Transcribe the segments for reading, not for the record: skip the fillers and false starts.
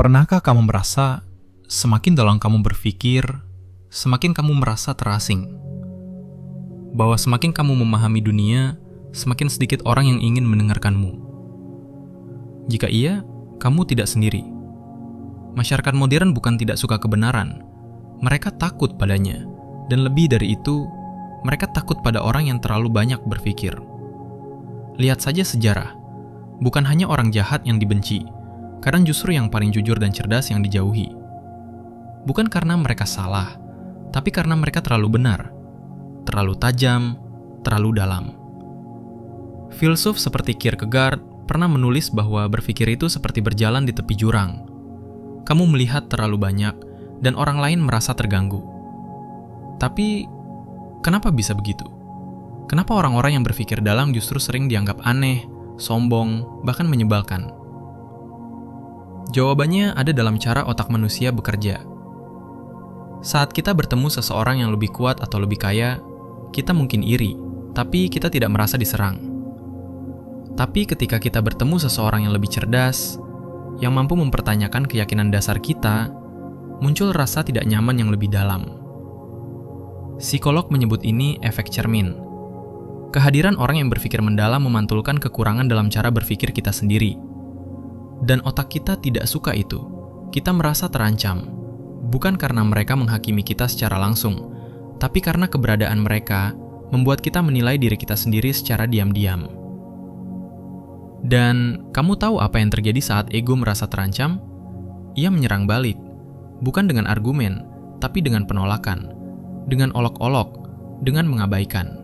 Pernahkah kamu merasa semakin dalam kamu berpikir, semakin kamu merasa terasing? Bahwa semakin kamu memahami dunia, semakin sedikit orang yang ingin mendengarkanmu. Jika iya, kamu tidak sendiri. Masyarakat modern bukan tidak suka kebenaran, mereka takut padanya, dan lebih dari itu, mereka takut pada orang yang terlalu banyak berpikir. Lihat saja sejarah, bukan hanya orang jahat yang dibenci, kadang justru yang paling jujur dan cerdas yang dijauhi. Bukan karena mereka salah, tapi karena mereka terlalu benar, terlalu tajam, terlalu dalam. Filsuf seperti Kierkegaard pernah menulis bahwa berpikir itu seperti berjalan di tepi jurang. Kamu melihat terlalu banyak, dan orang lain merasa terganggu. Tapi, kenapa bisa begitu? Kenapa orang-orang yang berpikir dalam justru sering dianggap aneh, sombong, bahkan menyebalkan? Jawabannya ada dalam cara otak manusia bekerja. Saat kita bertemu seseorang yang lebih kuat atau lebih kaya, kita mungkin iri, tapi kita tidak merasa diserang. Tapi ketika kita bertemu seseorang yang lebih cerdas, yang mampu mempertanyakan keyakinan dasar kita, muncul rasa tidak nyaman yang lebih dalam. Psikolog menyebut ini efek cermin. Kehadiran orang yang berpikir mendalam memantulkan kekurangan dalam cara berpikir kita sendiri. Dan otak kita tidak suka itu. Kita merasa terancam, bukan karena mereka menghakimi kita secara langsung, tapi karena keberadaan mereka membuat kita menilai diri kita sendiri secara diam-diam. Dan kamu tahu apa yang terjadi saat ego merasa terancam? Ia menyerang balik, bukan dengan argumen, tapi dengan penolakan, dengan olok-olok, dengan mengabaikan.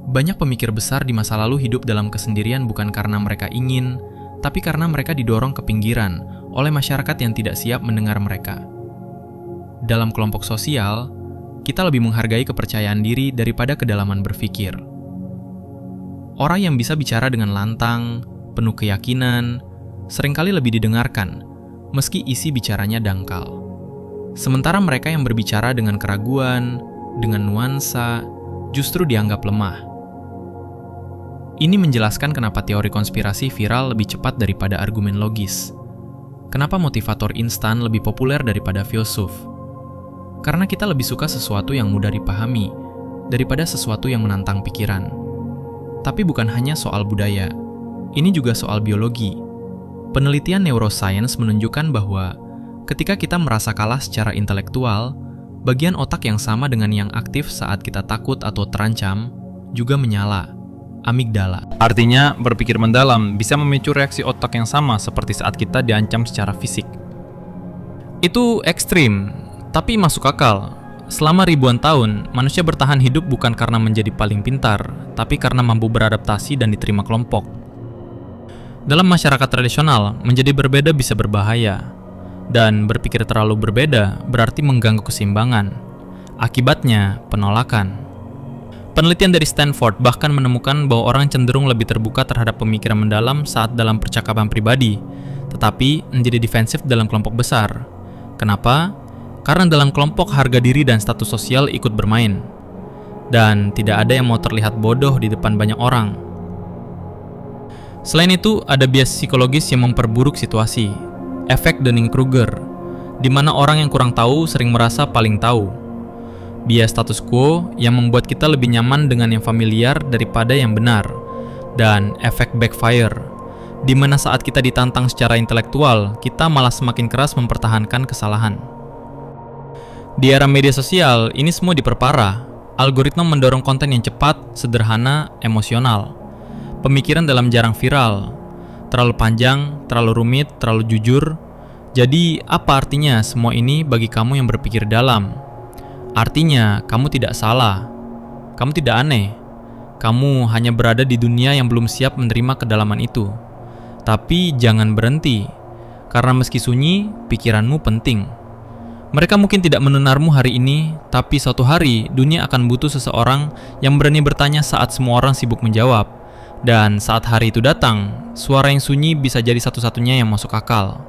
Banyak pemikir besar di masa lalu hidup dalam kesendirian bukan karena mereka ingin, tapi karena mereka didorong ke pinggiran oleh masyarakat yang tidak siap mendengar mereka. Dalam kelompok sosial, kita lebih menghargai kepercayaan diri daripada kedalaman berpikir. Orang yang bisa bicara dengan lantang, penuh keyakinan, seringkali lebih didengarkan, meski isi bicaranya dangkal. Sementara mereka yang berbicara dengan keraguan, dengan nuansa, justru dianggap lemah. Ini menjelaskan kenapa teori konspirasi viral lebih cepat daripada argumen logis. Kenapa motivator instan lebih populer daripada filsuf. Karena kita lebih suka sesuatu yang mudah dipahami, daripada sesuatu yang menantang pikiran. Tapi bukan hanya soal budaya, ini juga soal biologi. Penelitian neuroscience menunjukkan bahwa ketika kita merasa kalah secara intelektual, bagian otak yang sama dengan yang aktif saat kita takut atau terancam juga menyala, amigdala. Artinya, berpikir mendalam bisa memicu reaksi otak yang sama seperti saat kita diancam secara fisik. Itu ekstrim, tapi masuk akal. Selama ribuan tahun, manusia bertahan hidup bukan karena menjadi paling pintar, tapi karena mampu beradaptasi dan diterima kelompok. Dalam masyarakat tradisional, menjadi berbeda bisa berbahaya. Dan berpikir terlalu berbeda berarti mengganggu keseimbangan. Akibatnya, penolakan. Penelitian dari Stanford bahkan menemukan bahwa orang cenderung lebih terbuka terhadap pemikiran mendalam saat dalam percakapan pribadi, tetapi menjadi defensif dalam kelompok besar. Kenapa? Karena dalam kelompok harga diri dan status sosial ikut bermain. Dan tidak ada yang mau terlihat bodoh di depan banyak orang. Selain itu, ada bias psikologis yang memperburuk situasi. Efek Dunning-Kruger, di mana orang yang kurang tahu sering merasa paling tahu. Bias status quo yang membuat kita lebih nyaman dengan yang familiar daripada yang benar. Dan efek backfire, di mana saat kita ditantang secara intelektual, kita malah semakin keras mempertahankan kesalahan. Di era media sosial, ini semua diperparah. Algoritma mendorong konten yang cepat, sederhana, emosional. Pemikiran dalam jarang viral. Terlalu panjang, terlalu rumit, terlalu jujur. Jadi, apa artinya semua ini bagi kamu yang berpikir dalam? Artinya, kamu tidak salah. Kamu tidak aneh. Kamu hanya berada di dunia yang belum siap menerima kedalaman itu. Tapi jangan berhenti. Karena meski sunyi, pikiranmu penting. Mereka mungkin tidak mendengarmu hari ini, tapi suatu hari dunia akan butuh seseorang yang berani bertanya saat semua orang sibuk menjawab. Dan saat hari itu datang, suara yang sunyi bisa jadi satu-satunya yang masuk akal.